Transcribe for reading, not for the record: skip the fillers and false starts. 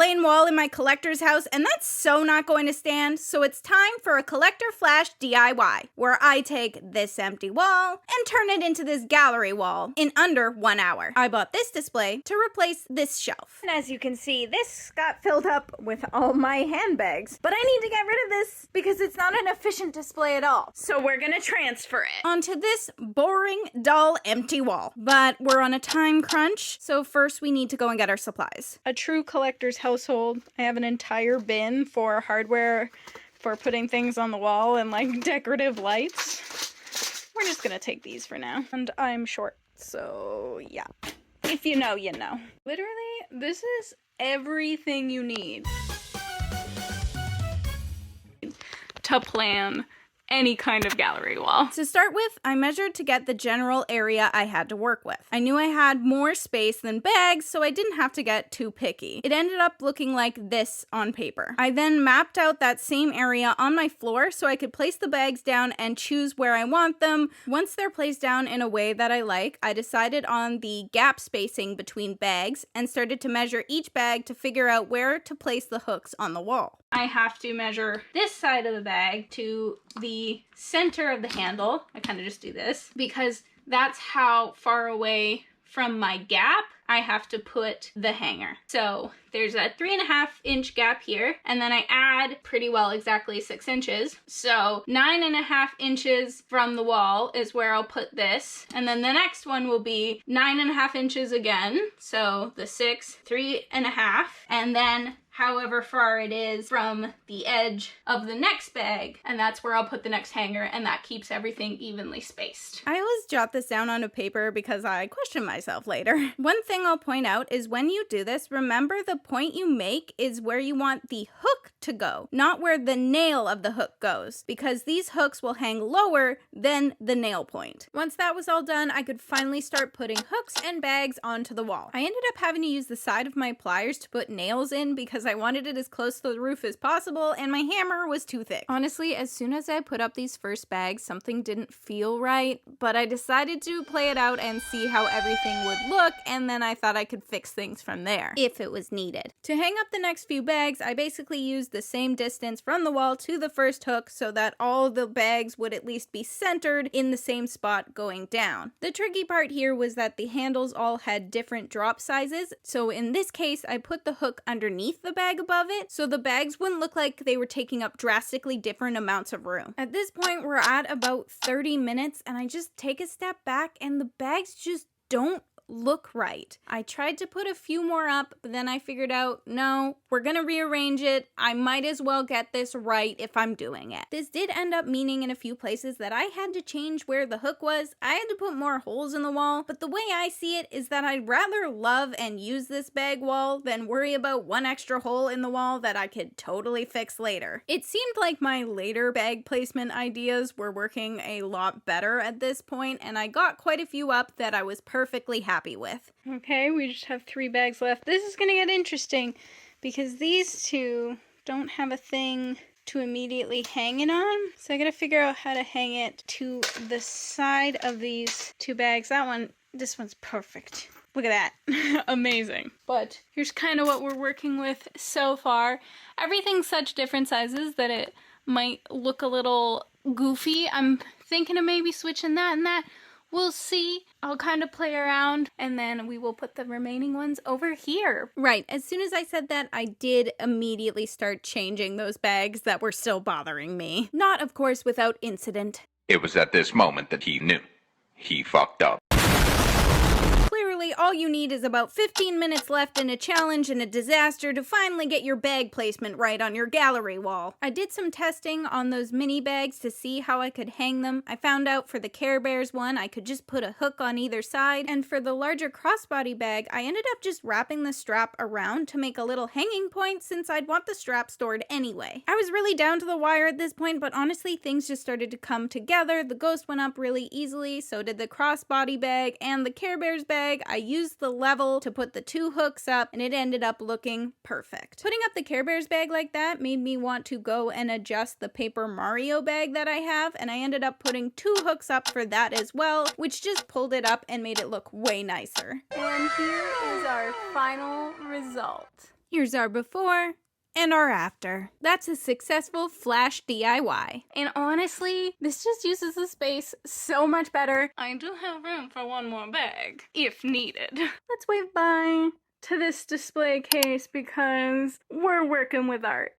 plain wall in my collector's house, and that's so not going to stand, so it's time for a collector flash DIY, where I take this empty wall and turn it into this gallery wall in under 1 hour. I bought this display to replace this shelf. And as you can see, this got filled up with all my handbags, but I need to get rid of this because it's not an efficient display at all. So we're gonna transfer it onto this boring, dull, empty wall. But we're on a time crunch, so first we need to go and get our supplies. A true collector's household. I have an entire bin for hardware for putting things on the wall and like decorative lights. We're just gonna take these for now. And I'm short, so yeah. If you know, you know. Literally, this is everything you need to plan any kind of gallery wall. To start with, I measured to get the general area I had to work with. I knew I had more space than bags, so I didn't have to get too picky. It ended up looking like this on paper. I then mapped out that same area on my floor so I could place the bags down and choose where I want them. Once they're placed down in a way that I like, I decided on the gap spacing between bags and started to measure each bag to figure out where to place the hooks on the wall. I have to measure this side of the bag to the center of the handle. I kind of just do this because that's how far away from my gap I have to put the hanger. So there's a 3.5-inch gap here, and then I add pretty well exactly 6 inches. So 9.5 inches from the wall is where I'll put this. And then the next one will be 9.5 inches again. So the 6, 3.5, and then however far it is from the edge of the next bag, and that's where I'll put the next hanger, and that keeps everything evenly spaced. I always jot this down on a paper because I question myself later. One thing I'll point out is when you do this, remember the point you make is where you want the hook to go, not where the nail of the hook goes, because these hooks will hang lower than the nail point. Once that was all done, I could finally start putting hooks and bags onto the wall. I ended up having to use the side of my pliers to put nails in because I wanted it as close to the roof as possible, and my hammer was too thick. Honestly, as soon as I put up these first bags, something didn't feel right, but I decided to play it out and see how everything would look, and then I thought I could fix things from there, if it was needed. To hang up the next few bags, I basically used the same distance from the wall to the first hook so that all the bags would at least be centered in the same spot going down. The tricky part here was that the handles all had different drop sizes, so in this case, I put the hook underneath the bag above it, so the bags wouldn't look like they were taking up drastically different amounts of room. At this point, we're at about 30 minutes, and I just take a step back, and the bags just don't look right. I tried to put a few more up, but then I figured out, no, we're gonna rearrange it. I might as well get this right if I'm doing it. This did end up meaning in a few places that I had to change where the hook was. I had to put more holes in the wall, but the way I see it is that I'd rather love and use this bag wall than worry about one extra hole in the wall that I could totally fix later. It seemed like my later bag placement ideas were working a lot better at this point, and I got quite a few up that I was perfectly happy with. Okay, we just have 3 bags left. This is gonna get interesting because these two don't have a thing to immediately hang it on. So I gotta figure out how to hang it to the side of these 2 bags. This one's perfect. Look at that. Amazing. But here's kind of what we're working with so far. Everything's such different sizes that it might look a little goofy. I'm thinking of maybe switching that and that. We'll see. I'll kind of play around, and then we will put the remaining ones over here. Right, as soon as I said that, I did immediately start changing those bags that were still bothering me. Not, of course, without incident. It was at this moment that he knew. He fucked up. Clearly, all you need is about 15 minutes left in a challenge and a disaster to finally get your bag placement right on your gallery wall. I did some testing on those mini bags to see how I could hang them. I found out for the Care Bears one, I could just put a hook on either side, and for the larger crossbody bag, I ended up just wrapping the strap around to make a little hanging point since I'd want the strap stored anyway. I was really down to the wire at this point, but honestly, things just started to come together. The ghost went up really easily, so did the crossbody bag and the Care Bears bag. I used the level to put the 2 hooks up, and it ended up looking perfect. Putting up the Care Bears bag like that made me want to go and adjust the Paper Mario bag that I have, and I ended up putting 2 hooks up for that as well, which just pulled it up and made it look way nicer. And here is our final result. Here's our before and our after. That's a successful flash DIY. And honestly, this just uses the space so much better. I do have room for one more bag, if needed. Let's wave bye to this display case because we're working with art.